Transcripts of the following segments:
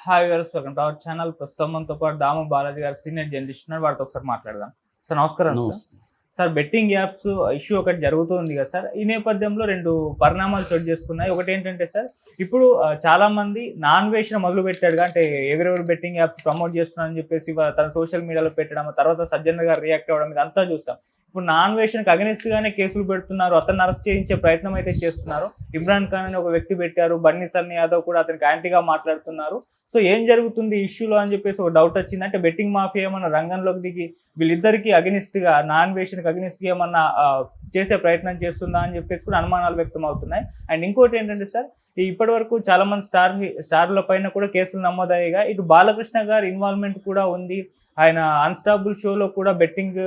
Hi viewers, welcome to our channel. ప్రస్తుతం మనతో పాటు దాము బాలాజీ గారు సీనియర్ జర్నలిస్ట్ ఉన్నారు. వారితో ఒకసారి మాట్లాడదాం. సార్ నమస్కారం. సార్ బెట్టింగ్ యాప్స్ ఇష్యూ ఒకటి జరుగుతుంది కదా సార్. ఈ నేపథ్యంలో రెండు పరిణామాలు చోటు చేసుకున్నాయి. ఒకటి ఏంటంటే సార్, ఇప్పుడు చాలా మంది నాన్ వేషన్ మొదలు పెట్టాడు, అంటే ఎవరెవరు బెట్టింగ్ యాప్స్ ప్రమోట్ చేస్తున్నారని చెప్పేసి తన సోషల్ మీడియాలో పెట్టడం, తర్వాత సజ్జన్ గారు రియాక్ట్ అవ్వడం, ఇదంతా చూస్తాం. ఇప్పుడు నాన్ వేషన్కి అగెనిస్ట్ గానే కేసులు పెడుతున్నారు, అతన్ని అరెస్ట్ చేయించే ప్రయత్నం అయితే చేస్తున్నారు. ఇమ్రాన్ ఖాన్ అని ఒక వ్యక్తి పెట్టారు, బన్నీ సన్నీ యాదవ్ కూడా అతనికి యాంటీగా మాట్లాడుతున్నారు. సో ఏం జరుగుతుంది ఇష్యూలో అని చెప్పేసి ఒక డౌట్ వచ్చింది. అంటే బెట్టింగ్ మాఫియా ఏమన్నా రంగంలోకి దిగి వీళ్ళిద్దరికి అగెనిస్ట్ గా, నాన్ వేషన్కి అగెనిస్ట్ గా ఏమన్నా చేసే ప్రయత్నం చేస్తుందా అని చెప్పేసి కూడా అనుమానాలు వ్యక్తం అవుతున్నాయి. అండ్ ఇంకోటి ఏంటంటే సార్, ఇప్పటి వరకు చాలా మంది స్టార్ల పైన కూడా కేసులు నమోదయ్యాయి. ఇటు బాలకృష్ణ గారి ఇన్వాల్వ్మెంట్ కూడా ఉంది. ఆయన అన్స్టాపుల్ షోలో కూడా బెట్టింగ్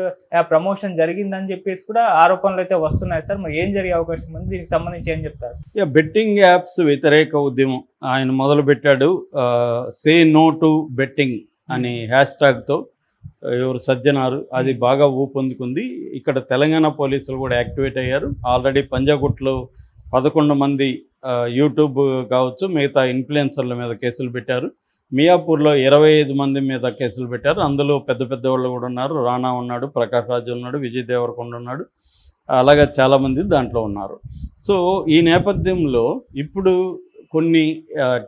ప్రమోషన్ జరిగిందని చెప్పేసి కూడా ఆరోపణలు అయితే వస్తున్నాయి సార్. మరి ఏం జరిగే అవకాశం ఉంది? దీనికి సంబంధించి ఏం చెప్తారు? బెట్టింగ్ యాప్స్ వ్యతిరేక ఉద్యమం ఆయన మొదలు పెట్టాడు. సే నో టు బెట్టింగ్ అని హ్యాష్ట్యాగ్తో ఎవరు సజ్జనారు, అది బాగా ఊపందుకుంది. ఇక్కడ తెలంగాణ పోలీసులు కూడా యాక్టివేట్ అయ్యారు. ఆల్రెడీ పంజాగుట్లో 11 మంది యూట్యూబ్ కావచ్చు మిగతా ఇన్ఫ్లుయెన్సర్ల మీద కేసులు పెట్టారు. మియాపూర్లో 25 మంది మీద కేసులు పెట్టారు. అందులో పెద్ద పెద్ద వాళ్ళు కూడా ఉన్నారు. రాణా ఉన్నాడు, ప్రకాష్ రాజు ఉన్నాడు, విజయ్ దేవరకొండ ఉన్నాడు, అలాగే చాలామంది దాంట్లో ఉన్నారు. సో ఈ నేపథ్యంలో ఇప్పుడు కొన్ని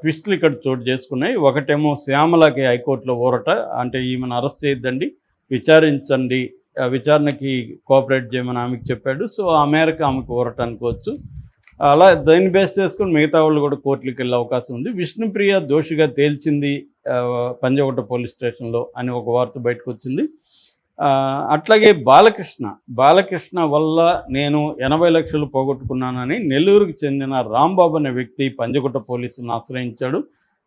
ట్విస్టులు ఇక్కడ చోటు చేసుకున్నాయి. ఒకటేమో శ్యామలకి హైకోర్టులో ఊరట, అంటే ఈమెను అరెస్ట్ చేయొద్దండి, విచారించండి, విచారణకి కోఆపరేట్ చేయమని ఆమెకు చెప్పాడు. సో ఆ మేరకు ఆమెకు ఊరట అనుకోవచ్చు. అలా దాన్ని బేస్ చేసుకుని మిగతా వాళ్ళు కూడా కోర్టులకు వెళ్ళే అవకాశం ఉంది. విష్ణుప్రియ దోషిగా తేల్చింది పంజాగుట్ట పోలీస్ స్టేషన్లో అని ఒక వార్త బయటకు వచ్చింది. అట్లాగే బాలకృష్ణ వల్ల నేను 80 లక్షలు పోగొట్టుకున్నానని నెల్లూరుకు చెందిన రాంబాబు అనే వ్యక్తి పంజాగుట్ట పోలీసులను ఆశ్రయించాడు.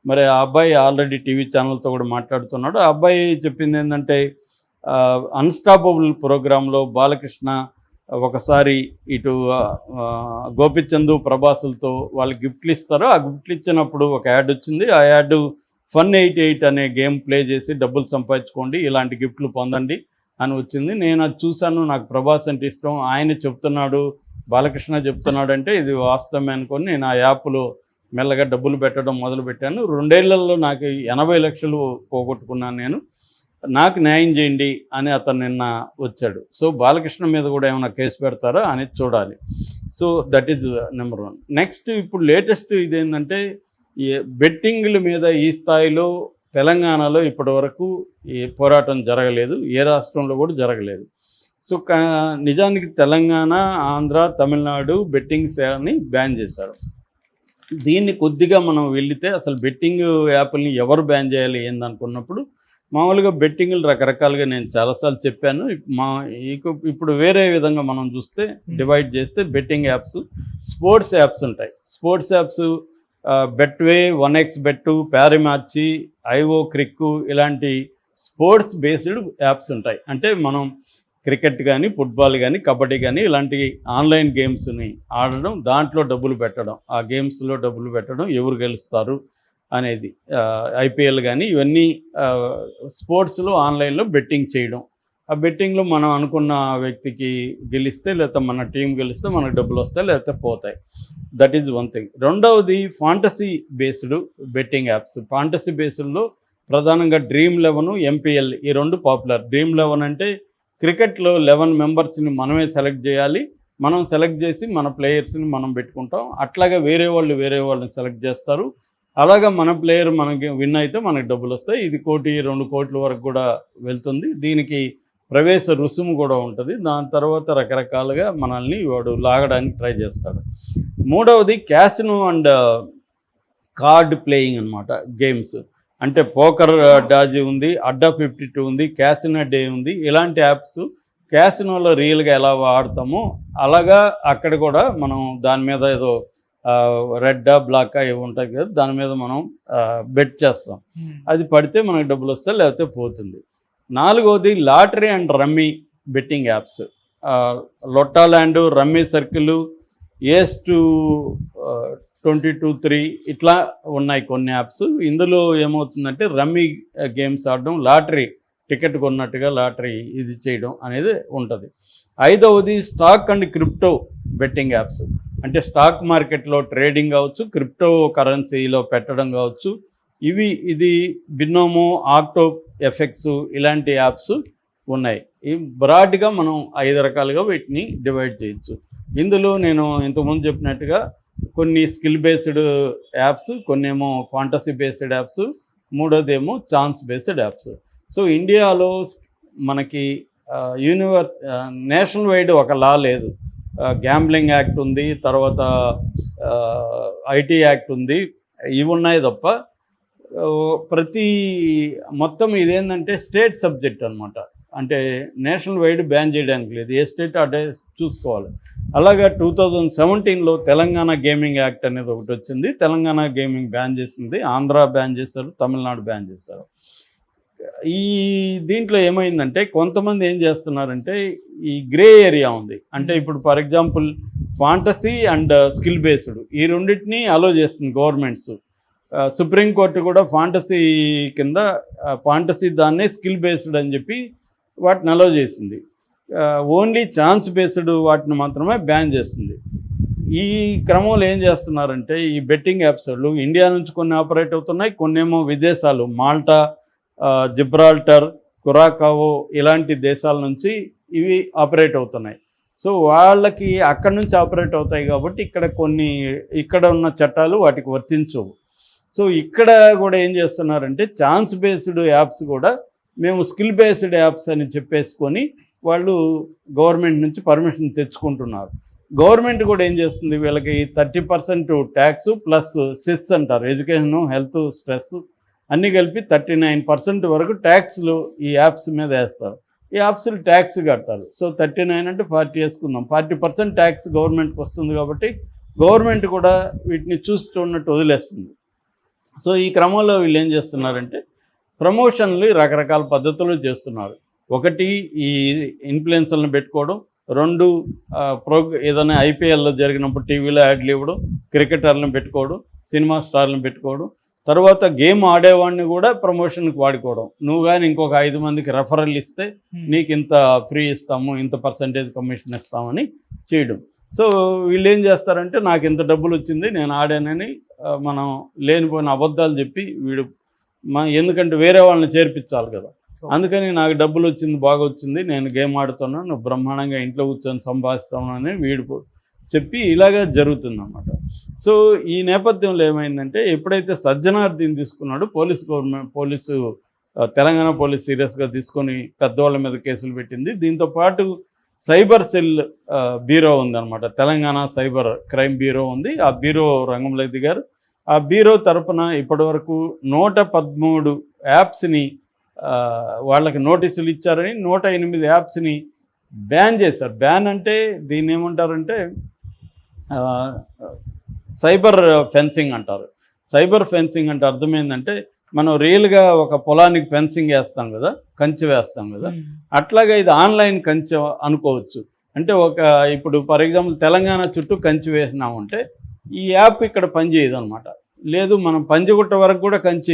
మరి ఆ అబ్బాయి ఆల్రెడీ టీవీ ఛానల్తో కూడా మాట్లాడుతున్నాడు. ఆ అబ్బాయి చెప్పింది ఏంటంటే, అన్స్టాపబుల్ ప్రోగ్రాంలో బాలకృష్ణ ఒకసారి ఇటు గోపిచందు ప్రభాసులతో వాళ్ళు గిఫ్ట్లు ఇస్తారు. ఆ గిఫ్ట్లు ఇచ్చినప్పుడు ఒక యాడ్ వచ్చింది. ఆ యాడ్ Fun88 అనే గేమ్ ప్లే చేసి డబ్బులు సంపాదించుకోండి, ఇలాంటి గిఫ్ట్లు పొందండి అని వచ్చింది. నేను అది చూశాను, నాకు ప్రభాస్ అంటే ఇష్టం, ఆయన చెప్తున్నాడు, బాలకృష్ణ చెప్తున్నాడు అంటే ఇది వాస్తవమే అనుకొని నేను ఆ యాప్లో మెల్లగా డబ్బులు పెట్టడం మొదలుపెట్టాను. 2 ఏళ్లలో నాకు 80 లక్షలు పోగొట్టుకున్నాను నేను, నాకు న్యాయం చేయండి అని అతను నిన్న వచ్చాడు. సో బాలకృష్ణ మీద కూడా ఏమైనా కేసు పెడతారా అనేది చూడాలి. So that is number 1. Next ఇప్పుడు లేటెస్ట్ ఇదేంటంటే, ఈ బెట్టింగ్ల మీద ఈ స్థాయిలో తెలంగాణలో ఇప్పటి వరకు ఈ పోరాటం జరగలేదు, ఏ రాష్ట్రంలో కూడా జరగలేదు. సో నిజానికి తెలంగాణ, ఆంధ్ర, తమిళనాడు బెట్టింగ్ సేవని బ్యాన్ చేశారు. దీన్ని కొద్దిగా మనం వెళితే అసలు బెట్టింగ్ యాప్ని ఎవరు బ్యాన్ చేయాలి ఏందనుకున్నప్పుడు, మామూలుగా బెట్టింగ్లు రకరకాలుగా నేను చాలాసార్లు చెప్పాను. ఇప్పుడు వేరే విధంగా మనం చూస్తే డివైడ్ చేస్తే బెట్టింగ్ యాప్స్, స్పోర్ట్స్ యాప్స్ ఉంటాయి. స్పోర్ట్స్ యాప్స్ బెట్వే, 1x బెట్టు, ప్యారిమార్చి, ఐఓ క్రిక్ ఇలాంటి స్పోర్ట్స్ బేస్డ్ యాప్స్ ఉంటాయి. అంటే మనం క్రికెట్ కానీ, ఫుట్బాల్ కానీ, కబడ్డీ కానీ ఇలాంటి ఆన్లైన్ గేమ్స్ని ఆడడం, దాంట్లో డబ్బులు పెట్టడం, ఆ గేమ్స్లో డబ్బులు పెట్టడం, ఎవరు గెలుస్తారు అనేది, ఐపీఎల్ కానీ ఇవన్నీ స్పోర్ట్స్లో ఆన్లైన్లో బెట్టింగ్ చేయడం. ఆ బెట్టింగ్లో మనం అనుకున్న వ్యక్తికి గెలిస్తే, లేకపోతే మన టీం గెలిస్తే మనకు డబ్బులు వస్తాయి, లేకపోతే పోతాయి. That is one thing. రెండవది fantasy based betting apps. Fantasy బేస్డ్లో ప్రధానంగా Dream11, MPL ఈ 2 పాపులర్. Dream11 అంటే క్రికెట్లో 11 మెంబర్స్ని మనమే సెలెక్ట్ చేయాలి, మనం సెలెక్ట్ చేసి మన ప్లేయర్స్ని మనం పెట్టుకుంటాం. అట్లాగే వేరే వాళ్ళని సెలెక్ట్ చేస్తారు. అలాగా మన ప్లేయర్ మనకి విన్ అయితే మనకి డబ్బులు వస్తాయి. ఇది 1 కోటి 2 కోట్ల వరకు కూడా వెళ్తుంది. దీనికి ప్రవేశ రుసుము కూడా ఉంటుంది. దాని తర్వాత రకరకాలుగా మనల్ని వాడు లాగడానికి ట్రై చేస్తాడు. మూడవది క్యాసినో అండ్ కార్డ్ ప్లేయింగ్ అనమాట, గేమ్స్. అంటే పోకర్ డాజీ ఉంది, అడ్డా 52 ఉంది, క్యాసినో డే ఉంది. ఇలాంటి యాప్స్ క్యాసినోలో రియల్గా ఎలా ఆడతామో అలాగా అక్కడ కూడా మనం దాని మీద ఏదో రెడ్డా బ్లాకా ఇవి ఉంటాయి కదా, దాని మీద మనం బెట్ చేస్తాం. అది పడితే మనకు డబ్బులు వస్తాయి, లేకపోతే పోతుంది. నాలుగవది lottery and rummy betting apps. Lottoland, rummy circle, ఏస్-2 22-3 ఇట్లా ఉన్నాయి కొన్ని యాప్స్. ఇందులో ఏమవుతుందంటే రమ్మీ గేమ్స్ ఆడడం, లాటరీ టికెట్ కొన్నట్టుగా లాటరీ ఇది చేయడం అనేది ఉంటుంది. ఐదవది stock and crypto betting apps. అంటే స్టాక్ మార్కెట్లో ట్రేడింగ్ కావచ్చు, క్రిప్టో కరెన్సీలో పెట్టడం కావచ్చు, ఇది బిన్నోమో, ఆక్టో ఎఫెక్ట్స్ ఇలాంటి యాప్స్ ఉన్నాయి. ఈ బ్రాడ్గా మనం 5 రకాలుగా వీటిని డివైడ్ చేయొచ్చు. ఇందులో నేను ఇంతకుముందు చెప్పినట్టుగా కొన్ని స్కిల్ బేస్డ్ యాప్స్, కొన్ని ఏమో ఫాంటసీ బేస్డ్ యాప్స్, మూడోదేమో ఛాన్స్ బేస్డ్ యాప్స్. సో ఇండియాలో మనకి నేషనల్ వైడ్ ఒక లా లేదు. గ్యాంబ్లింగ్ యాక్ట్ ఉంది, తర్వాత ఐటీ యాక్ట్ ఉంది, ఇవి ఉన్నాయి తప్ప మొత్తం ఇదేంటంటే స్టేట్ సబ్జెక్ట్ అనమాట. అంటే నేషనల్ వైడ్ బ్యాన్ చేయడానికి లేదు, ఏ స్టేట్ అదే చూసుకోవాలి. అలాగా 2017లో తెలంగాణ గేమింగ్ యాక్ట్ అనేది ఒకటి వచ్చింది. తెలంగాణ గేమింగ్ బ్యాన్ చేసింది, ఆంధ్ర బ్యాన్ చేస్తారు, తమిళనాడు బ్యాన్ చేస్తారు. దీంట్లో ఏమైందంటే కొంతమంది ఏం చేస్తున్నారంటే ఈ గ్రే ఏరియా ఉంది. అంటే ఇప్పుడు for example fantasy and skill based ఈ రెండింటినీ అలో చేస్తుంది గవర్నమెంట్స్. సుప్రీంకోర్టు కూడా ఫాంటసీ కింద ఫాంటసీ దాన్నే స్కిల్ బేస్డ్ అని చెప్పి వాటిని అలో చేసింది. ఓన్లీ ఛాన్స్ బేస్డ్ వాటిని మాత్రమే బ్యాన్ చేస్తుంది. ఈ క్రమంలో ఏం చేస్తున్నారంటే ఈ బెట్టింగ్ యాప్స్ ఇండియా నుంచి కొన్ని ఆపరేట్ అవుతున్నాయి, కొన్నేమో విదేశాలు మాల్టా, జిబ్రాల్టర్, కురాకావో ఇలాంటి దేశాల నుంచి ఇవి ఆపరేట్ అవుతున్నాయి. సో వాళ్ళకి అక్కడి నుంచి ఆపరేట్ అవుతాయి కాబట్టి ఇక్కడ ఉన్న చట్టాలు వాటికి వర్తించవు. సో ఇక్కడ కూడా ఏం చేస్తున్నారంటే ఛాన్స్ బేస్డ్ యాప్స్ కూడా మేము స్కిల్ బేస్డ్ యాప్స్ అని చెప్పేసుకొని వాళ్ళు గవర్నమెంట్ నుంచి పర్మిషన్ తెచ్చుకుంటున్నారు. గవర్నమెంట్ కూడా ఏం చేస్తుంది, వీళ్ళకి 30% ట్యాక్స్ ప్లస్ సెస్ అంటారు, ఎడ్యుకేషను, హెల్త్, స్ట్రెస్ అన్నీ కలిపి 39% వరకు ట్యాక్స్లు ఈ యాప్స్ మీద వేస్తారు. ఈ యాప్స్లు ట్యాక్స్ కడతారు. సో 39 అంటే 40 వేసుకుందాం, 40% ట్యాక్స్ గవర్నమెంట్కి వస్తుంది. కాబట్టి గవర్నమెంట్ కూడా వీటిని చూస్తున్నట్టు వదిలేస్తుంది. సో ఈ క్రమంలో వీళ్ళు ఏం చేస్తున్నారంటే ప్రమోషన్లు రకరకాల పద్ధతులు చేస్తున్నారు. ఒకటి ఈ ఇన్ఫ్లుయెన్సర్లను పెట్టుకోవడం, 2 ఏదైనా ఐపీఎల్లో జరిగినప్పుడు టీవీలో యాడ్లు ఇవ్వడం, క్రికెటర్లను పెట్టుకోవడం, సినిమా స్టార్లను పెట్టుకోవడం, తర్వాత గేమ్ ఆడేవాడిని కూడా ప్రమోషన్కి వాడుకోవడం. నువ్వు కానీ ఇంకొక 5 మందికి రెఫరల్ ఇస్తే నీకు ఇంత ఫ్రీ ఇస్తాము, ఇంత పర్సంటేజ్ కమిషన్ ఇస్తామని చేయడం. సో వీళ్ళు ఏం చేస్తారంటే నాకు ఇంత డబ్బులు వచ్చింది, నేను ఆడానని మనం లేనిపోయిన అబద్ధాలు చెప్పి ఎందుకంటే వేరే వాళ్ళని చేర్పించాలి కదా, అందుకని నాకు డబ్బులు వచ్చింది, బాగా వచ్చింది, నేను గేమ్ ఆడుతున్నాను, నువ్వు బ్రహ్మాండంగా ఇంట్లో కూర్చొని సంపాదిస్తామని వీడు చెప్పి ఇలాగా జరుగుతుందన్నమాట. సో ఈ నేపథ్యంలో ఏమైందంటే ఎప్పుడైతే సజ్జనార్ దీన్ని తీసుకున్నాడో తెలంగాణ పోలీస్ సీరియస్గా తీసుకొని పెద్దవాళ్ళ మీద కేసులు పెట్టింది. దీంతోపాటు సైబర్ సెల్ బ్యూరో ఉందన్నమాట, తెలంగాణ సైబర్ క్రైమ్ బ్యూరో ఉంది. ఆ బ్యూరో రంగంలో దిగారు. ఆ బ్యూరో తరపున ఇప్పటివరకు 113 యాప్స్ని వాళ్ళకి నోటీసులు ఇచ్చారని 108 యాప్స్ని బ్యాన్ చేశారు. బ్యాన్ అంటే దీన్ని ఏమంటారంటే సైబర్ ఫెన్సింగ్ అంటారు. సైబర్ ఫెన్సింగ్ అంటే అర్థమైందంటే మనం రియల్గా ఒక పొలానికి ఫెన్సింగ్ వేస్తాం కదా, కంచె వేస్తాం కదా, అట్లాగా ఇది ఆన్లైన్ కంచె అనుకోవచ్చు. అంటే ఇప్పుడు ఫర్ ఎగ్జాంపుల్ తెలంగాణ చుట్టూ కంచె వేసినామంటే ఈ యాప్ ఇక్కడ పనిచేయదు అనమాట. లేదు మనం పంజగుట్ట వరకు కూడా కంచె